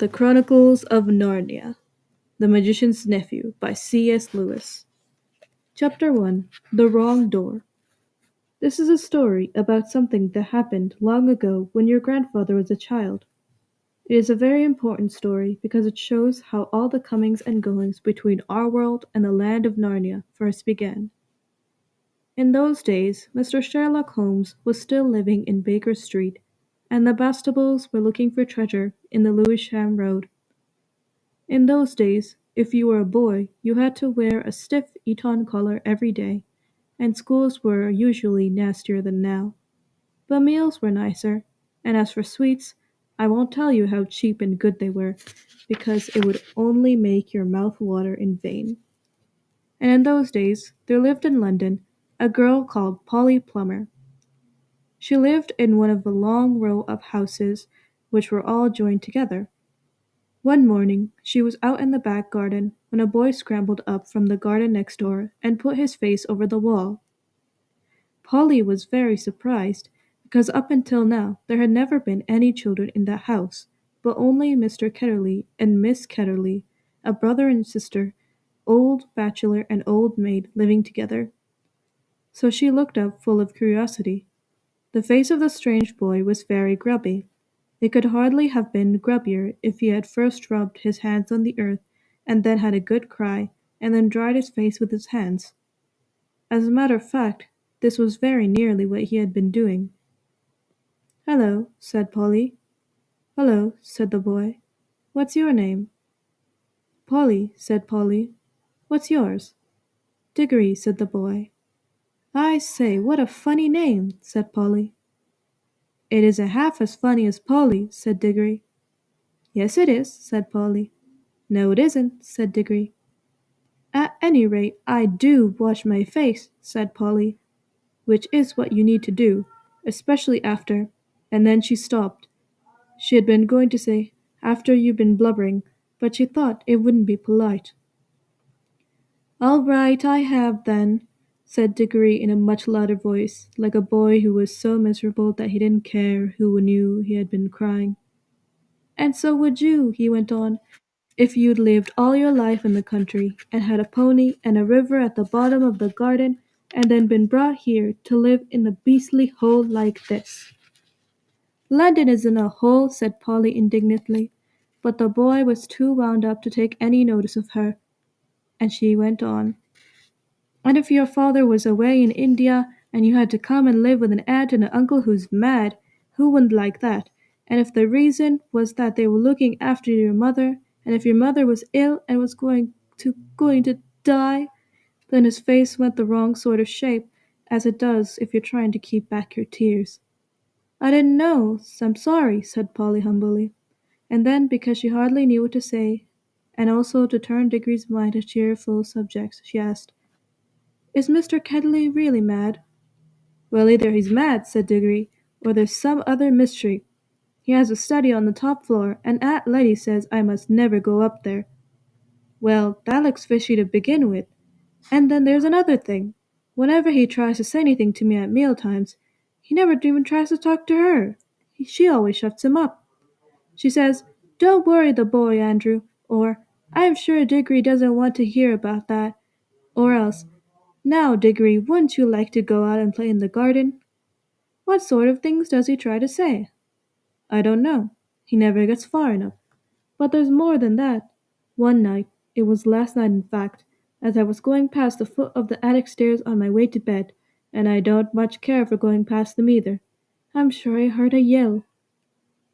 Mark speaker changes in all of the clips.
Speaker 1: The Chronicles of Narnia, The Magician's Nephew by C.S. Lewis. Chapter 1 The Wrong Door. This is a story about something that happened long ago when your grandfather was a child. It is a very important story because it shows how all the comings and goings between our world and the land of Narnia first began. In those days, Mr. Sherlock Holmes was still living in Baker Street, and the Bastables were looking for treasure in the Lewisham Road. In those days, if you were a boy, you had to wear a stiff Eton collar every day, and schools were usually nastier than now. But meals were nicer, and as for sweets, I won't tell you how cheap and good they were, because it would only make your mouth water in vain. And in those days, there lived in London a girl called Polly Plummer. She lived in one of a long row of houses which were all joined together. One morning she was out in the back garden when a boy scrambled up from the garden next door and put his face over the wall. Polly was very surprised, because up until now there had never been any children in that house, but only Mr. Ketterley and Miss Ketterley, a brother and sister, old bachelor and old maid living together. So she looked up full of curiosity. The face of the strange boy was very grubby. It could hardly have been grubbier if he had first rubbed his hands on the earth, and then had a good cry, and then dried his face with his hands. As a matter of fact, this was very nearly what he had been doing. "Hello," said Polly. "Hello," said the boy. "What's your name?" "Polly," said Polly. "What's yours?" "Diggory," said the boy. "I say, what a funny name," said Polly. "It isn't half as funny as Polly," said Diggory. "Yes, it is," said Polly. "No, it isn't," said Diggory. "At any rate, I do wash my face," said Polly, "which is what you need to do, especially after—" and then she stopped. She had been going to say, "after you've been blubbering," but she thought it wouldn't be polite. "All right, I have then," said Diggory in a much louder voice, like a boy who was so miserable that he didn't care who knew he had been crying. "And so would you," he went on, "if you'd lived all your life in the country, and had a pony and a river at the bottom of the garden, and then been brought here to live in a beastly hole like this." "London isn't a hole," said Polly indignantly, but the boy was too wound up to take any notice of her, and she went on. "And if your father was away in India, and you had to come and live with an aunt and an uncle who's mad, who wouldn't like that? And if the reason was that they were looking after your mother, and if your mother was ill and was going to die," then his face went the wrong sort of shape, as it does if you're trying to keep back your tears. "I didn't know. I'm sorry," said Polly humbly. And then, because she hardly knew what to say, and also to turn Diggory's mind to cheerful subjects, she asked, "Is Mr. Kedley really mad?" "Well, either he's mad," said Diggory, "or there's some other mystery. He has a study on the top floor, and Aunt Letty says I must never go up there." "Well, that looks fishy to begin with. And then there's another thing. Whenever he tries to say anything to me at meal times, he never even tries to talk to her. She always shuts him up. She says, 'Don't worry the boy, Andrew,' or 'I'm sure Diggory doesn't want to hear about that,' or else, 'Now, Diggory, wouldn't you like to go out and play in the garden?' What sort of things does he try to say?" "I don't know. He never gets far enough. But there's more than that. One night, it was last night in fact, as I was going past the foot of the attic stairs on my way to bed, and I don't much care for going past them either, I'm sure I heard a yell.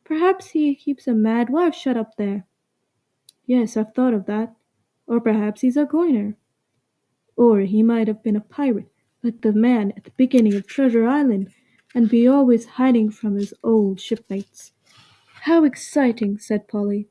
Speaker 1: Perhaps he keeps a mad wife shut up there. Yes, I've thought of that. Or perhaps he's a coiner. Or he might have been a pirate, like the man at the beginning of Treasure Island, and be always hiding from his old shipmates." "How exciting," said Polly.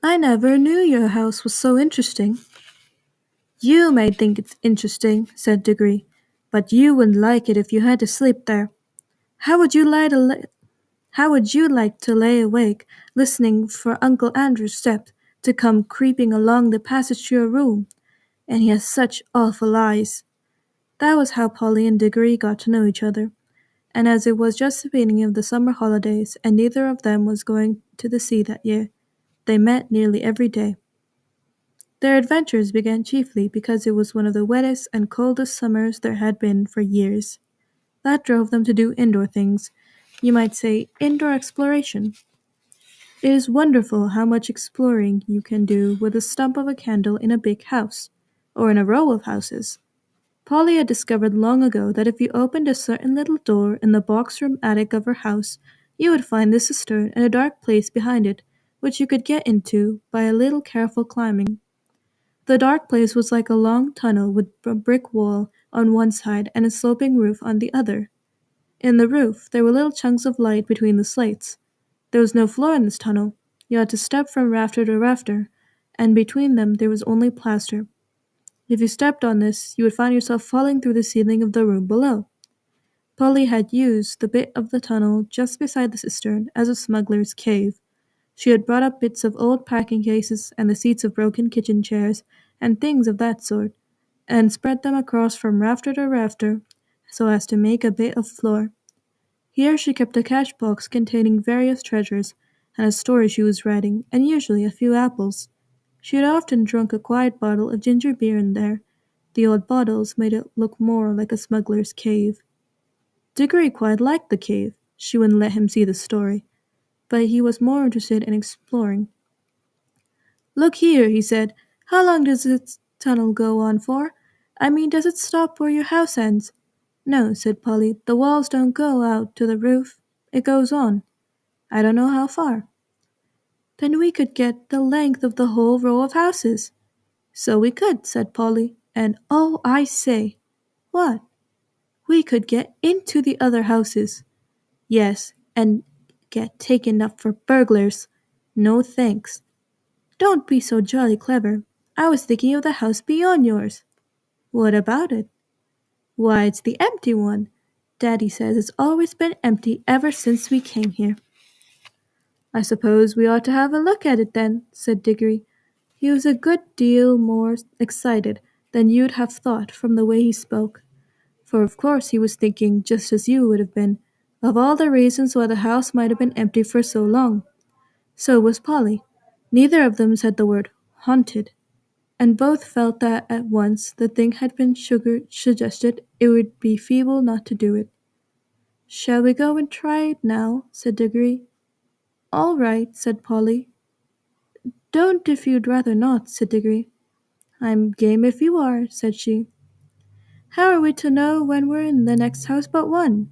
Speaker 1: "I never knew your house was so interesting." "You may think it's interesting," said Diggory, "but you wouldn't like it if you had to sleep there. How would you like to lay awake, listening for Uncle Andrew's step to come creeping along the passage to your room? And he has such awful eyes." That was how Polly and Diggory got to know each other. And as it was just the beginning of the summer holidays, and neither of them was going to the sea that year, They met nearly every day. Their adventures began chiefly because it was one of the wettest and coldest summers there had been for years. That drove them to do indoor things. You might say indoor exploration. It is wonderful how much exploring you can do with the stump of a candle in a big house, or in a row of houses. Polly had discovered long ago that if you opened a certain little door in the box room attic of her house, you would find the cistern and a dark place behind it, which you could get into by a little careful climbing. The dark place was like a long tunnel with a brick wall on one side and a sloping roof on the other. In the roof, there were little chunks of light between the slates. There was no floor in this tunnel. You had to step from rafter to rafter, and between them there was only plaster. If you stepped on this, you would find yourself falling through the ceiling of the room below. Polly had used the bit of the tunnel just beside the cistern as a smuggler's cave. She had brought up bits of old packing cases and the seats of broken kitchen chairs and things of that sort, and spread them across from rafter to rafter so as to make a bit of floor. Here she kept a cash box containing various treasures, and a story she was writing, and usually a few apples. She had often drunk a quiet bottle of ginger beer in there. The old bottles made it look more like a smuggler's cave. Diggory quite liked the cave. She wouldn't let him see the story, but he was more interested in exploring. "Look here," he said, "how long does this tunnel go on for? I mean, does it stop where your house ends?" "No," said Polly, "the walls don't go out to the roof. It goes on. I don't know how far." "Then we could get the length of the whole row of houses." "So we could," said Polly, "and oh, I say!" "What?" "We could get into the other houses." "Yes, and get taken up for burglars." "No, thanks." "Don't be so jolly clever. I was thinking of the house beyond yours." "What about it?" "Why, it's the empty one. Daddy says it's always been empty ever since we came here." "I suppose we ought to have a look at it then," said Diggory. He was a good deal more excited than you'd have thought from the way he spoke, for of course he was thinking, just as you would have been, of all the reasons why the house might have been empty for so long. So was Polly. Neither of them said the word "haunted," and both felt that at once the thing had been suggested it would be feeble not to do it. "Shall we go and try it now?" said Diggory. "All right," said Polly. "Don't if you'd rather not," said Diggory. "I'm game if you are," said she. "How are we to know when we're in the next house but one?"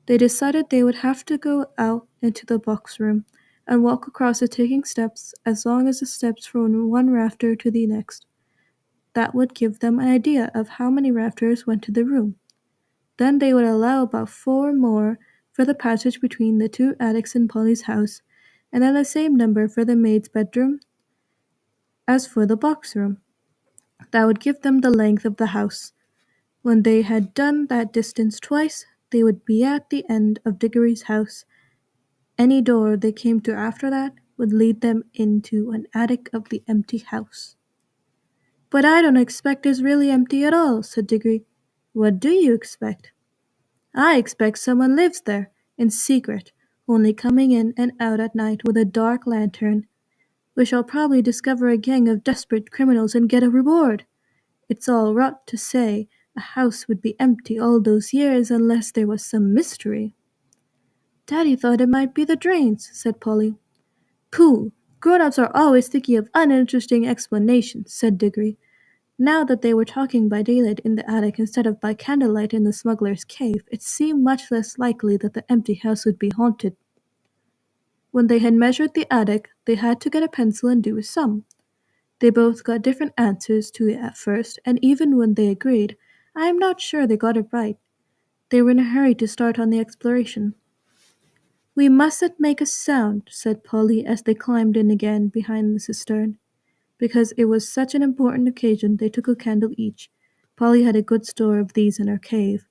Speaker 1: They decided they would have to go out into the box room and walk across the ticking steps as long as the steps from one rafter to the next. That would give them an idea of how many rafters went to the room. Then they would allow about 4 more for the passage between the 2 attics in Polly's house, and then the same number for the maid's bedroom as for the box room. That would give them the length of the house. When they had done that distance twice, they would be at the end of Diggory's house. Any door they came to after that would lead them into an attic of the empty house. "But I don't expect it's really empty at all," said Diggory. "What do you expect?" "I expect someone lives there, in secret, only coming in and out at night with a dark lantern. We shall probably discover a gang of desperate criminals and get a reward. It's all rot to say a house would be empty all those years unless there was some mystery." "Daddy thought it might be the drains," said Polly. "Pooh! Grown-ups are always thinking of uninteresting explanations," said Diggory. Now that they were talking by daylight in the attic instead of by candlelight in the smuggler's cave, it seemed much less likely that the empty house would be haunted. When they had measured the attic, they had to get a pencil and do a sum. They both got different answers to it at first, and even when they agreed, I am not sure they got it right. They were in a hurry to start on the exploration. "We mustn't make a sound," said Polly as they climbed in again behind the cistern. Because it was such an important occasion, they took a candle each. Polly had a good store of these in her cave.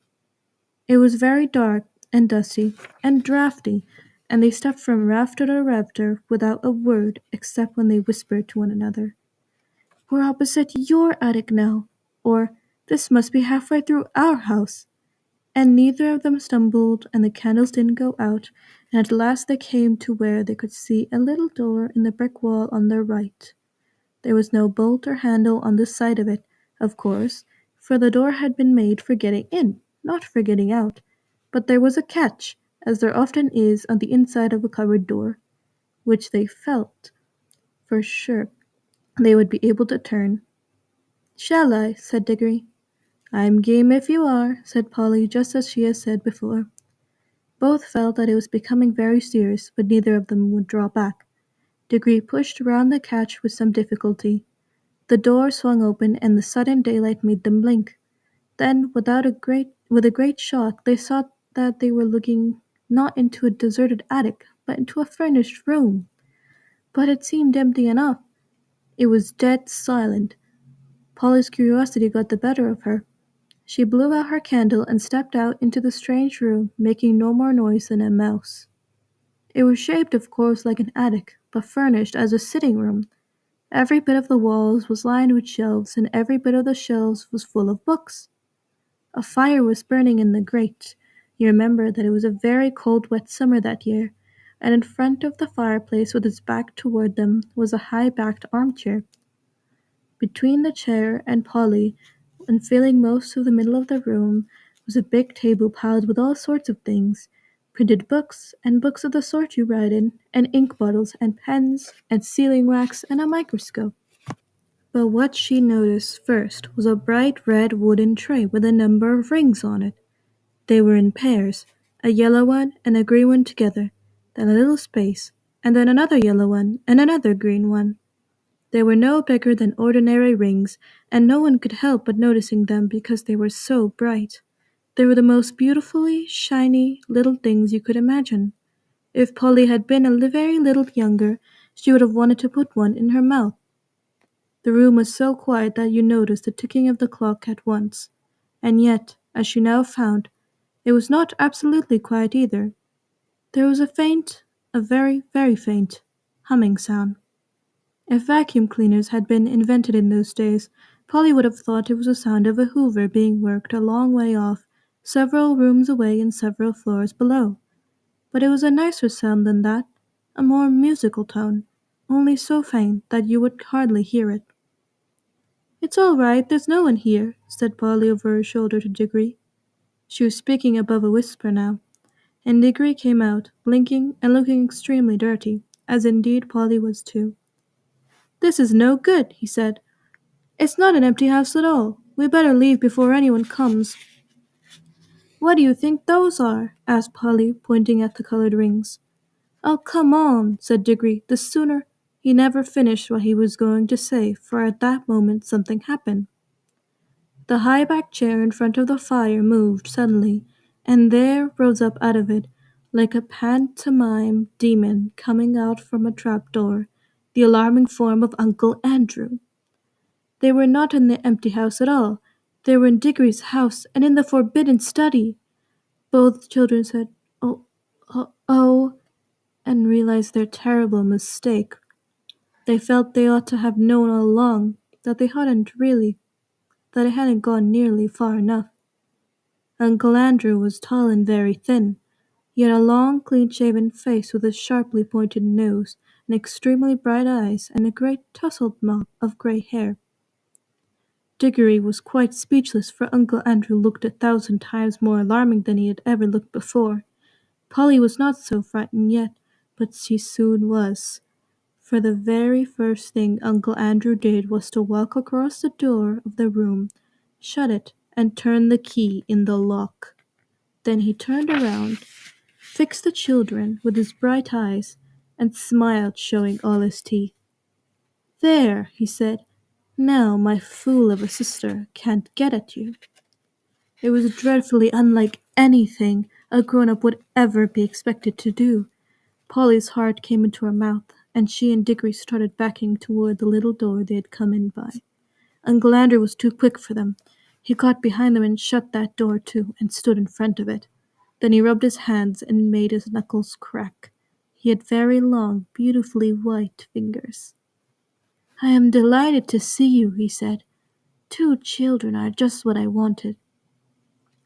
Speaker 1: It was very dark and dusty and draughty, and they stepped from rafter to rafter without a word except when they whispered to one another. "We're opposite your attic now," or "This must be halfway through our house." And neither of them stumbled, and the candles didn't go out, and at last they came to where they could see a little door in the brick wall on their right. There was no bolt or handle on this side of it, of course, for the door had been made for getting in, not for getting out. But there was a catch, as there often is on the inside of a cupboard door, which they felt for sure they would be able to turn. "Shall I?" said Diggory. "I'm game if you are," said Polly, just as she had said before. Both felt that it was becoming very serious, but neither of them would draw back. Diggory pushed round the catch with some difficulty. The door swung open, and the sudden daylight made them blink. Then, with a great shock, they saw that they were looking not into a deserted attic, but into a furnished room. But it seemed empty enough. It was dead silent. Polly's curiosity got the better of her. She blew out her candle and stepped out into the strange room, making no more noise than a mouse. It was shaped, of course, like an attic, but furnished as a sitting room. Every bit of the walls was lined with shelves, and every bit of the shelves was full of books. A fire was burning in the grate. You remember that it was a very cold, wet summer that year, and in front of the fireplace, with its back toward them, was a high-backed armchair. Between the chair and Polly, and filling most of the middle of the room, was a big table piled with all sorts of things, printed books, and books of the sort you write in, and ink bottles, and pens, and sealing wax, and a microscope. But what she noticed first was a bright red wooden tray with a number of rings on it. They were in pairs, a yellow one and a green one together, then a little space, and then another yellow one and another green one. They were no bigger than ordinary rings, and no one could help but noticing them because they were so bright. They were the most beautifully shiny little things you could imagine. If Polly had been very little younger, she would have wanted to put one in her mouth. The room was so quiet that you noticed the ticking of the clock at once, and yet, as she now found, it was not absolutely quiet either. There was a very, very faint, humming sound. If vacuum cleaners had been invented in those days, Polly would have thought it was the sound of a hoover being worked a long way off, several rooms away and several floors below. But it was a nicer sound than that, a more musical tone, only so faint that you would hardly hear it. "It's all right, there's no one here," said Polly over her shoulder to Diggory. She was speaking above a whisper now, and Diggory came out, blinking and looking extremely dirty, as indeed Polly was too. "This is no good," he said. "It's not an empty house at all. We'd better leave before anyone comes." "What do you think those are?" asked Polly, pointing at the colored rings. "Oh, come on," said Diggory. The sooner he never finished what he was going to say, for at that moment something happened. The high-backed chair in front of the fire moved suddenly, and there rose up out of it, like a pantomime demon coming out from a trap-door, the alarming form of Uncle Andrew. They were not in the empty house at all. They were in Diggory's house, and in the forbidden study. Both children said, "Oh, oh, oh," and realized their terrible mistake. They felt they ought to have known all along that it hadn't gone nearly far enough. Uncle Andrew was tall and very thin. He had a long, clean-shaven face with a sharply pointed nose, and extremely bright eyes, and a great tousled mop of grey hair. Diggory was quite speechless, for Uncle Andrew looked 1,000 times more alarming than he had ever looked before. Polly was not so frightened yet, but she soon was. For the very first thing Uncle Andrew did was to walk across the door of the room, shut it, and turn the key in the lock. Then he turned around, fixed the children with his bright eyes, and smiled, showing all his teeth. "There," he said, "now my fool of a sister can't get at you." It was dreadfully unlike anything a grown-up would ever be expected to do. Polly's heart came into her mouth, and she and Diggory started backing toward the little door they had come in by. Uncle Andrew was too quick for them. He got behind them and shut that door too, and stood in front of it. Then he rubbed his hands and made his knuckles crack. He had very long, beautifully white fingers. "I am delighted to see you," he said. "Two children are just what I wanted."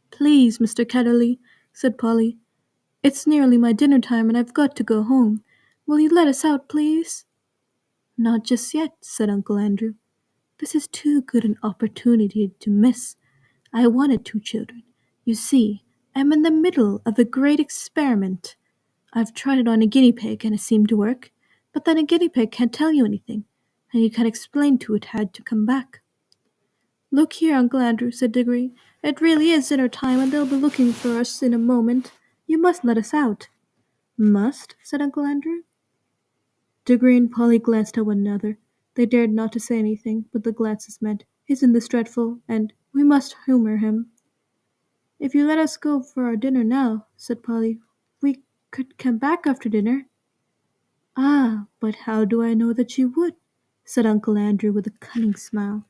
Speaker 1: "Please, Mr. Ketterly," said Polly, It's nearly my dinner time and I've got to go home. Will you let us out, please? Not just yet, said Uncle Andrew. This is too good an opportunity to miss. I wanted two children. You see, I'm in the middle of a great experiment. I've tried it on a guinea pig and it seemed to work, but then a guinea pig can't tell you anything, and you can't explain to it how to come back. Look here, Uncle Andrew, said Diggory. It really is dinner time and they'll be looking for us in a moment. You must let us out. Must? Said Uncle Andrew. Diggory and Polly glanced at one another. They dared not to say anything, but the glances meant, "Isn't this dreadful?" and "We must humour him." "If you let us go for our dinner now," said Polly, "we could come back after dinner." "Ah, but how do I know that you would?" said Uncle Andrew with a cunning smile.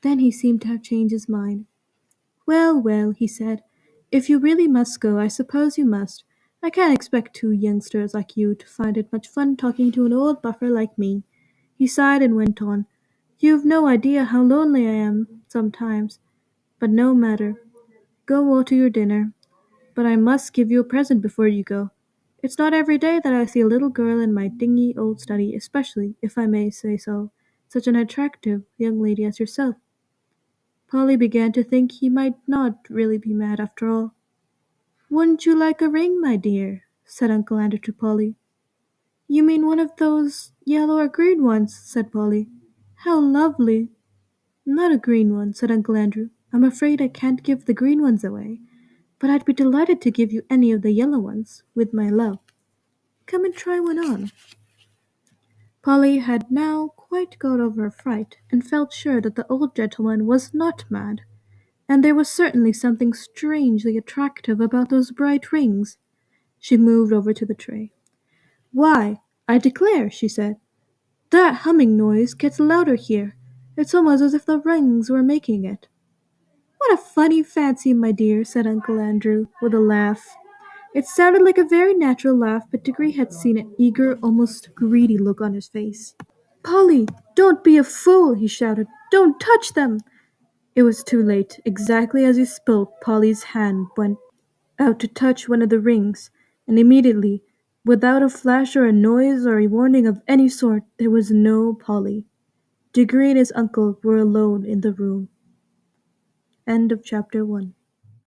Speaker 1: Then he seemed to have changed his mind. "Well, well," he said, "if you really must go, I suppose you must. I can't expect two youngsters like you to find it much fun talking to an old buffer like me." He sighed and went on. "You've no idea how lonely I am sometimes. But no matter. Go all to your dinner. But I must give you a present before you go. It's not every day that I see a little girl in my dingy old study, especially, if I may say so, such an attractive young lady as yourself." Polly began to think he might not really be mad after all. "Wouldn't you like a ring, my dear?" said Uncle Andrew to Polly. "You mean one of those yellow or green ones?" said Polly. "How lovely!" "Not a green one," said Uncle Andrew. "I'm afraid I can't give the green ones away, but I'd be delighted to give you any of the yellow ones, with my love. Come and try one on." Polly had now quite got over her fright, and felt sure that the old gentleman was not mad, and there was certainly something strangely attractive about those bright rings. She moved over to the tray. "Why, I declare," she said, "that humming noise gets louder here. It's almost as if the rings were making it." "What a funny fancy, my dear," said Uncle Andrew, with a laugh. It sounded like a very natural laugh, but Diggory had seen an eager, almost greedy look on his face. "Polly, don't be a fool!" he shouted. "Don't touch them!" It was too late. Exactly as he spoke, Polly's hand went out to touch one of the rings, and immediately, without a flash or a noise or a warning of any sort, there was no Polly. Diggory and his uncle were alone in the room. End of chapter 1.